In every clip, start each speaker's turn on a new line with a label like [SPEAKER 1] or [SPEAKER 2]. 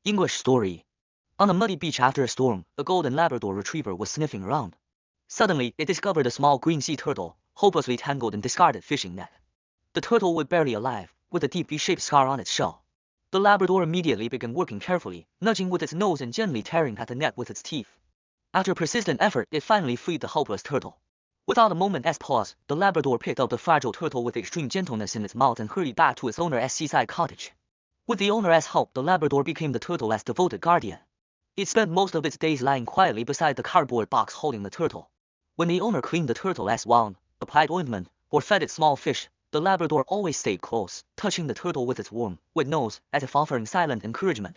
[SPEAKER 1] English story. On a muddy beach after a storm, a golden Labrador retriever was sniffing around. Suddenly, it discovered a small green sea turtle, hopelessly tangled in discarded fishing net. The turtle was barely alive, with a deep V-shaped scar on its shell. The Labrador immediately began working carefully, nudging with its nose and gently tearing at the net with its teeth. After persistent effort, it finally freed the helpless turtle. Without a moment's pause, the Labrador picked up the fragile turtle with extreme gentleness in its mouth and hurried back to its owner's seaside cottage. With the owner's help, the Labrador became the turtle's devoted guardian. It spent most of its days lying quietly beside the cardboard box holding the turtle. When the owner cleaned the turtle's wound, applied ointment, or fed it small fish, the Labrador always stayed close, touching the turtle with its warm, wet nose, as if offering silent encouragement.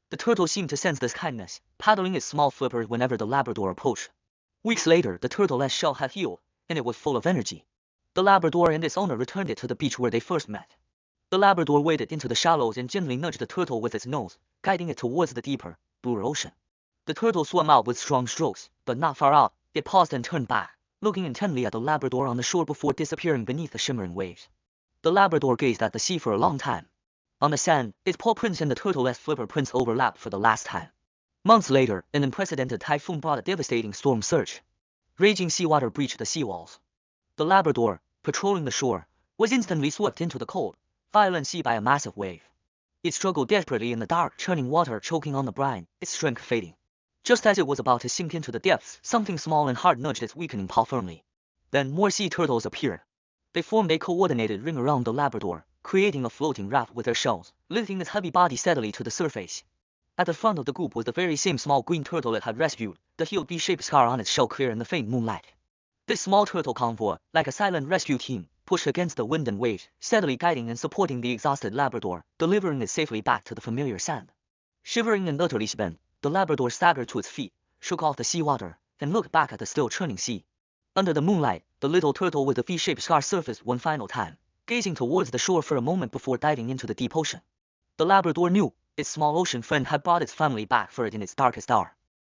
[SPEAKER 1] The turtle seemed to sense this kindness, paddling its small flippers whenever the Labrador approached. Weeks later, the turtle's shell had healed, and it was full of energy. The Labrador and its owner returned it to the beach where they first met. The Labrador waded into the shallows and gently nudged the turtle with its nose, guiding it towards the deeper, bluer ocean. The turtle swam out with strong strokes, but not far out. It paused and turned back, looking intently at the Labrador on the shore before disappearing beneath the shimmering waves. The Labrador gazed at the sea for a long time. On the sand, its paw prints and the turtle's flipper prints overlapped for the last time. Months later, an unprecedented typhoon brought a devastating storm surge. Raging seawater breached the seawalls. The Labrador, patrolling the shore, was instantly swept into the cold, violent sea by a massive wave. It struggled desperately in the dark, churning water, choking on the brine, its strength fading. Just as it was about to sink into the depths, something small and hard nudged its weakening paw firmly. Then more sea turtles appeared. They formed a coordinated ring around the Labrador, creating a floating raft with their shells, lifting its heavy body steadily to the surface. At the front of the group was the very same small green turtle it had rescued, the healed V-shaped scar on its shell clear in the faint moonlight. This small turtle convoy, like a silent rescue team, pushed against the wind and waves, steadily guiding and supporting the exhausted Labrador, delivering it safely back to the familiar sand. Shivering and utterly spent, the Labrador staggered to its feet, shook off the seawater, and looked back at the still churning sea. Under the moonlight, the little turtle with the V-shaped scar surfaced one final time, gazing towards the shore for a moment before diving into the deep ocean. The Labrador knew its small ocean friend had brought its family back for it in its darkest hour.